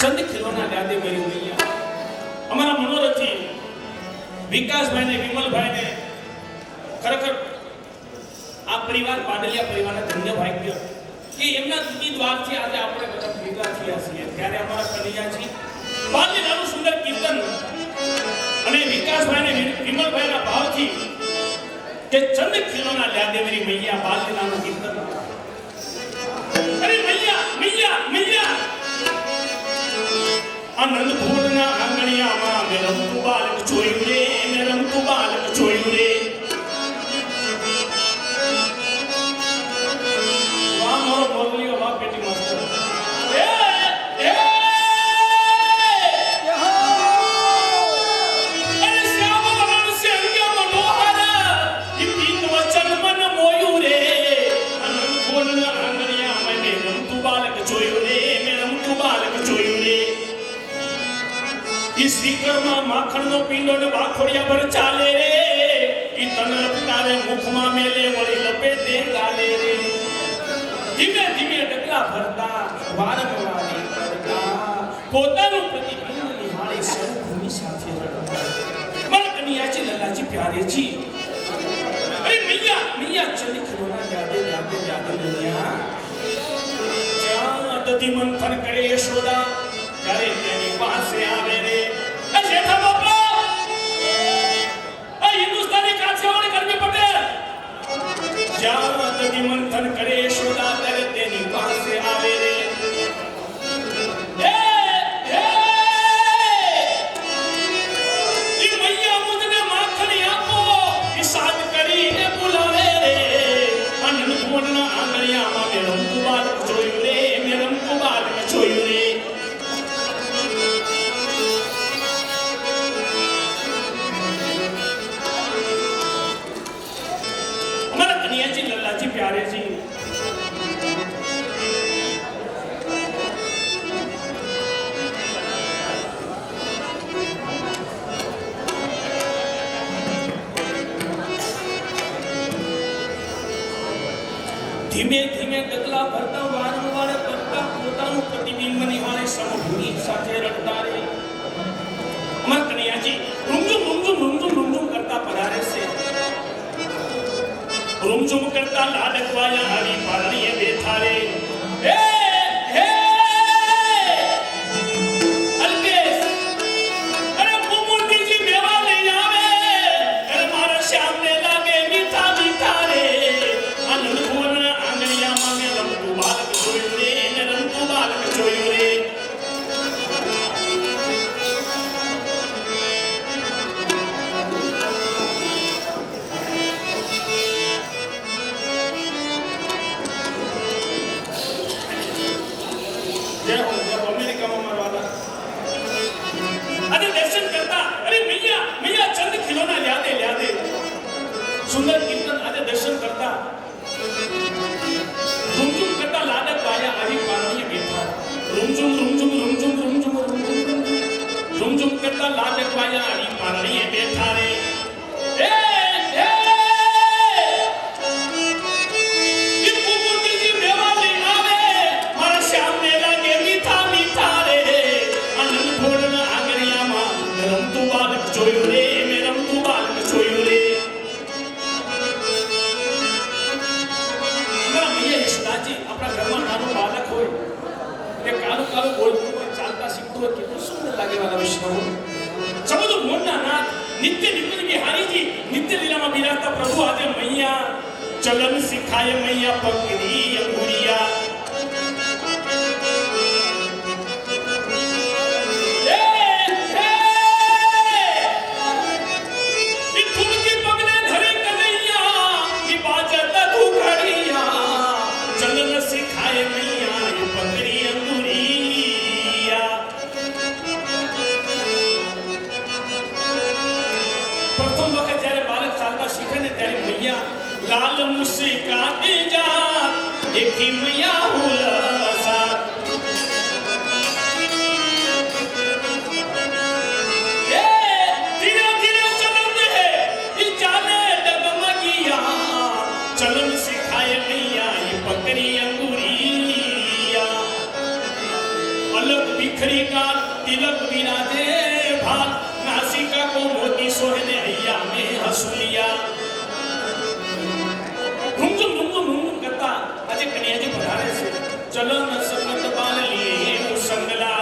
चंद खिलौना ला दे मेरी मैया। અમારા મનોરથી વિકાસભાઈ ને વિમલભાઈ ને ખરેખર આ પરિવાર પાડલિયા પરિવારના ધન્ય ભાગ્ય કે એમના દુઃખી દ્વારથી આજે આપણે બધા ભેગા થયા છીએ। ત્યારે અમારા કનૈયાજી બાલલીલાનું સુંદર કીર્તન અને વિકાસભાઈ ને વિમલભાઈના ભાવથી કે ચંદ ખિલौना ला दे मेरी मैया બાલલીલાનું કીર્તન। અરે मैया मैया मैया आनंद भोरना आंगणिया मां मेरम तू बालक छोयु रे मेरम तू बालक छोयु रे। वाह मोरो मोरलियो वाह बेटी मस्त ए ए अरे श्याम वरण से अंग्य मनोहर ई तीन वचन मन मोयु रे। आनंद भोरना आंगणिया मां मेरम तू बालक छोयु रे मेरम तू बालक छोयु रे। इस सीकर में माखण नो पींडो ने बाखोड़िया पर चाले रे ई तन लपटारे मुख में मेले वળી लपेटे गाले रे। धीमे धीमे डगला भरता वारंवारी करता પોતાનું પ્રતિબિંબ નિહાળે સર્વભૂમિ સાથે રડતા मन कन्याची ललाची प्यारेची। अरे मैया मैया चली खिलौना यादे यादे यादे मैया જ્યાં દધી મંથન કરે યશોદા ત્યારે તેની પાસે આવે રે જેઠા બાપા આ હિન્દુસ્તાની કાઠિયાવાડી કરવી પડે। જ્યાં દધી મંથન કરે યશોદા ત્યારે તેની પાસે આવે રે ઈ મૈયા મુજને માખણ આપો ઈ સાદ કરીને બોલાવે રે। અનન કોણના આંગળિયામાં મેરમ કુબાલક જોયું રે મેરમ કુબાલક જોયું રે। प्यारे जी धीमे धीमे डगला भरता वारंवार करता પોતાનું પ્રતિબિંબ નિહાળે સમભૂમિ સાથે રડતા રે। અમારા કનૈયાજી રૂમઝુમ રૂમઝુમ રૂમઝુમ રૂમઝુમ કરતા પધારે છે। રૂમઝુમ કરતા લાડકવાયા આવી પારણીએ બેઠા રે। હે હે અલ્પેશ અરે મુમુરતીજી મેવા લઈ આવે અરે મારા શ્યામને લાગે મીઠા મીઠા રે। આનંદ ભોરના આંગણિયામાં મેં રમતું બાલક જોયું રે ને રમતું બાલક જોયું રે। अमेरिका में मरवादा अरे दर्शन करता अरे मैया मैया चंद खिलौना ला दे सुंदर कीर्तन आदे दर्शन करता रुमझुम करता लाडक वाया आवी पारणी बेठा। रुमझुम रुमझुम रुमझुम रुमझुम रुमझुम रुमझुम करता लाडक वाया आवी पारणी बेठा रे। ए ए જોયું રે મેરમ તું બાલક જોયું રે। મારા મૈયા યશોદાજી આપણા ઘરમાં નાનું બાળક હોય તે કાલું કાલું બોલતું હોય ચાલતા શીખતું હોય કેટલું સુંદર લાગે વાલા વિષ્ણુ। સમજો મોરના નાથ નિત્ય નિકુંજ બિહારીજી નિત્ય લીલામાં બિરાજતા પ્રભુ આજે મૈયા ચલન શીખાય મૈયા પકડી અંગુરિયા। लाल मुस्का के जा एक मैया हुलसा ए धीरे धीरे चलते है ये जाने डगमगिया चलन सिखाए मैया ये पकड़ी अंगुरिया अलग बिखरी का तिलक विराजे भाल नासिका को मोती सोहने हैया में हसुलिया घुम करता अजय कन्या जी पधारे से चलो न सकत बाल लिए संगला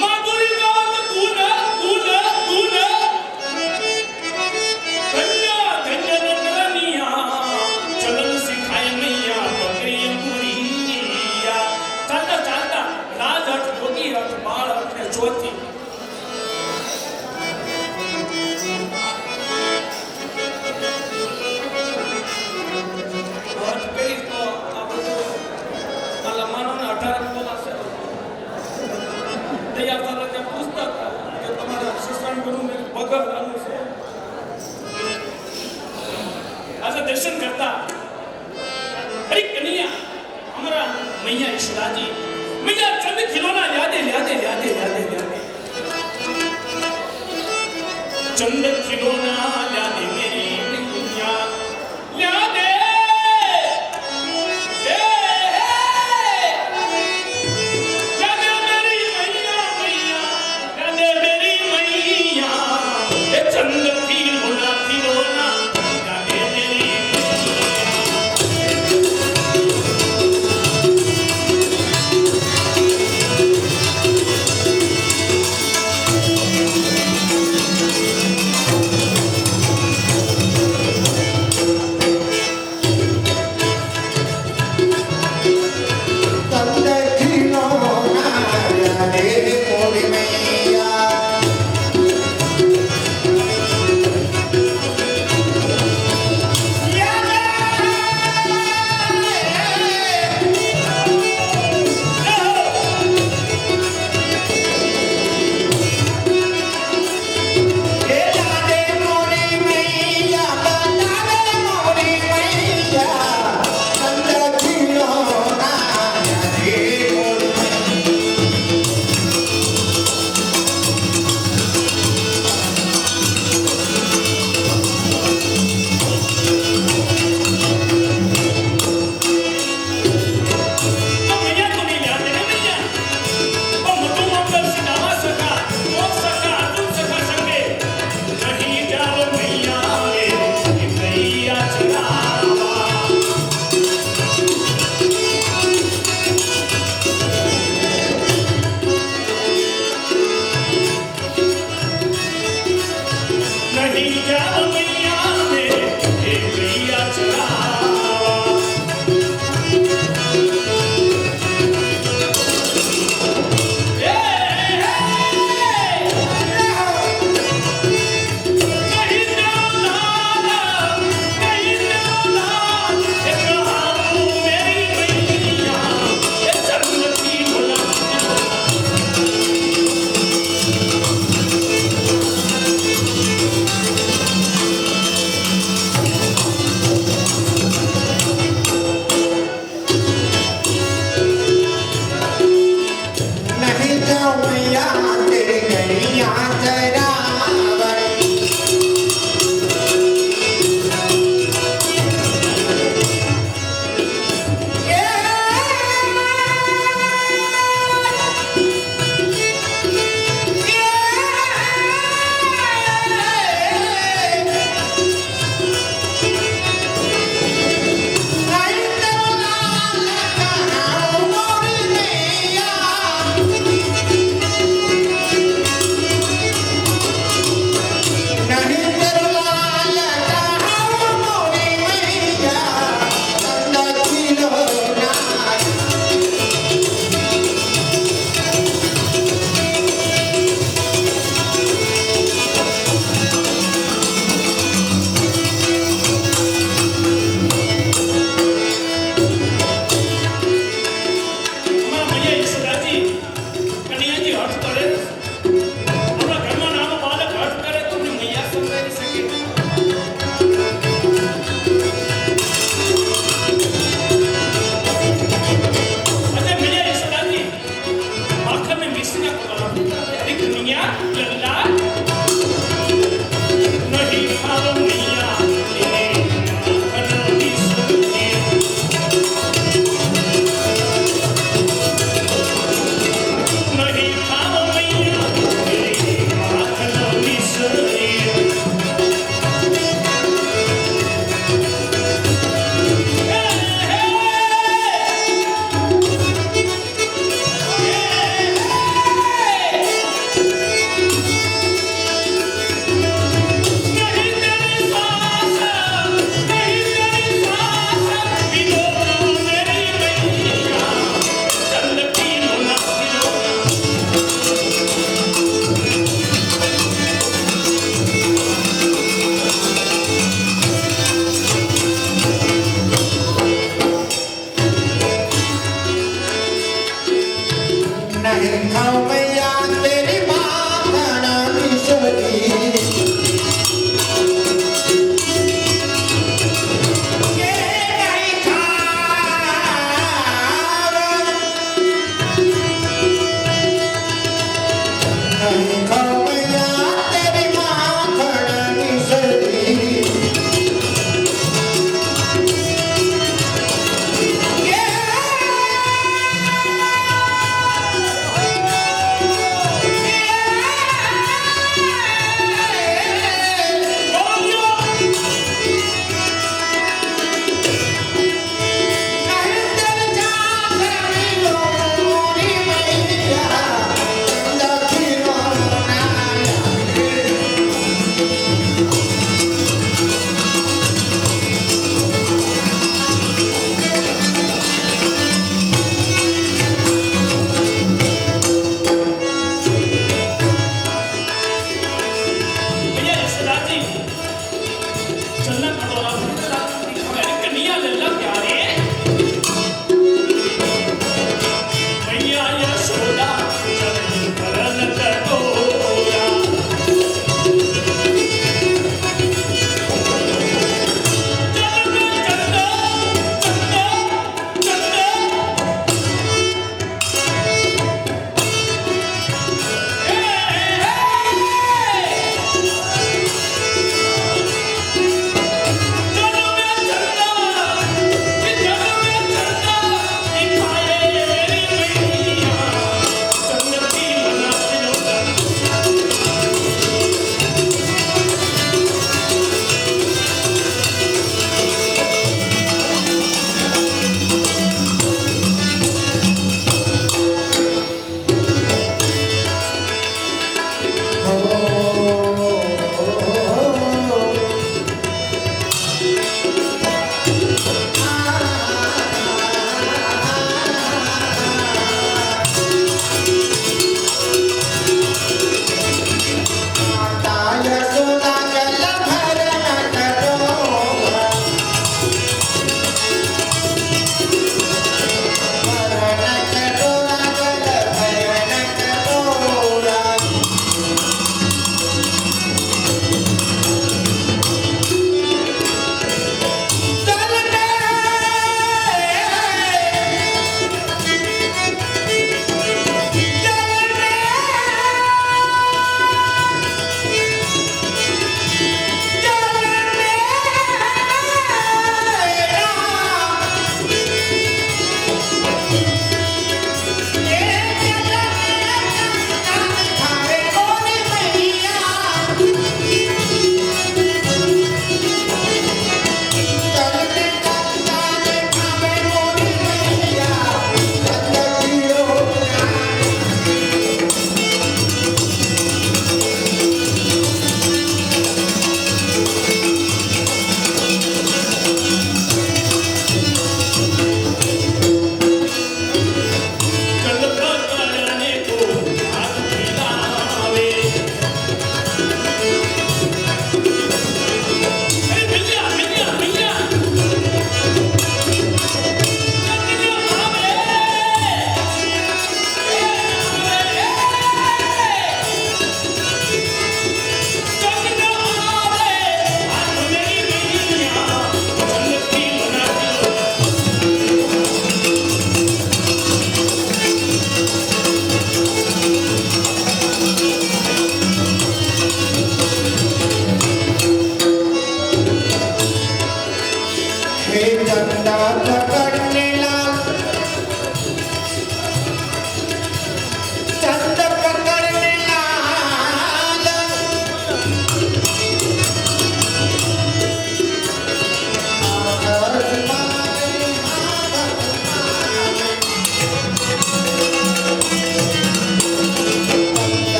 माधुरी गात गुण गुण गुण धन्य धन्य नंदनिया चलन सिखाए मैया बकरी अंकुरिया चलता चलता राज अर्थ योगी अर्थ बाल अर्थ ने चौथी दर्शन करता अरे कन्हैया हमारा मैया यशोदा जी मैया चंद खिलौना यादे चंद खिलौना यादे मेरी मैया यादे नहीं था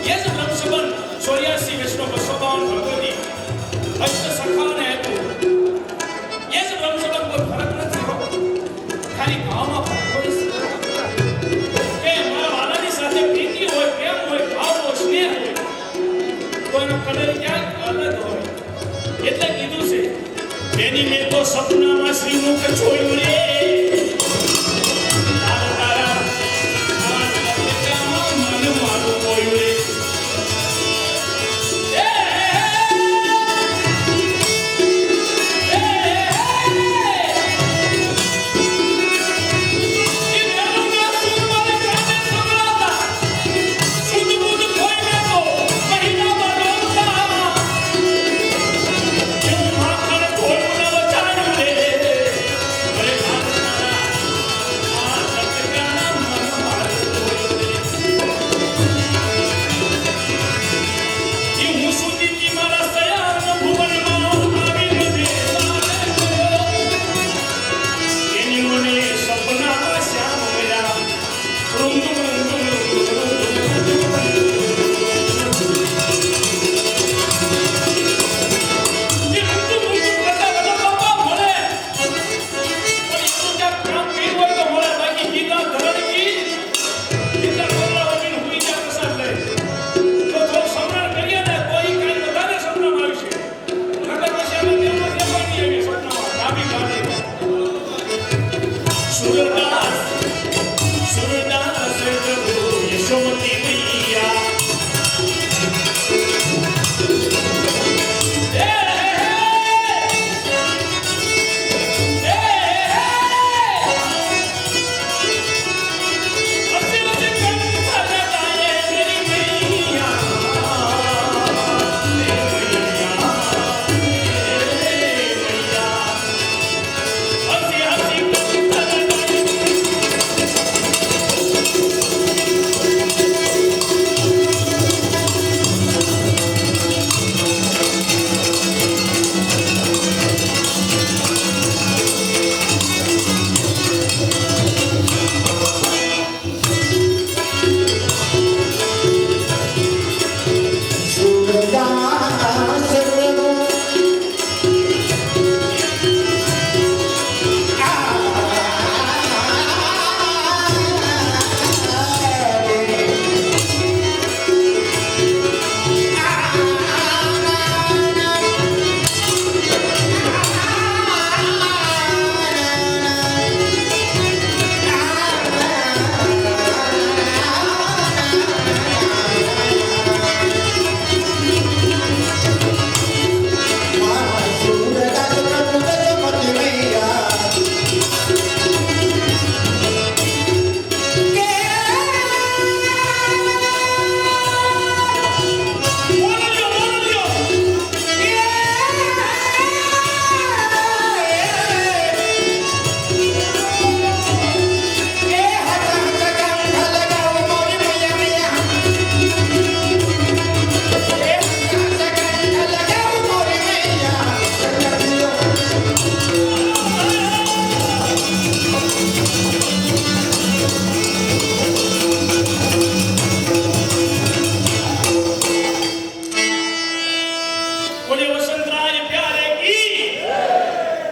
એ જ બ્રહ્મસંબંધ 84 વૈષ્ણવ 252 ભગવતી અષ્ટ સખાઓને આપ્યું. એ જ બ્રહ્મસંબંધ કોઈ ફરક નથી હો. ખાલી ભાવમાં ફરક હોય છે કે મારા વાલાની સાથે પ્રીતિ હોય, પ્રેમ હોય, ભાવ હોય, સ્નેહ હોય તો એનો કલર ક્યાંક અલગ હોય. એટલે કીધું છે એની મેં તો સપનામાં શ્રીમુખ જોયું રે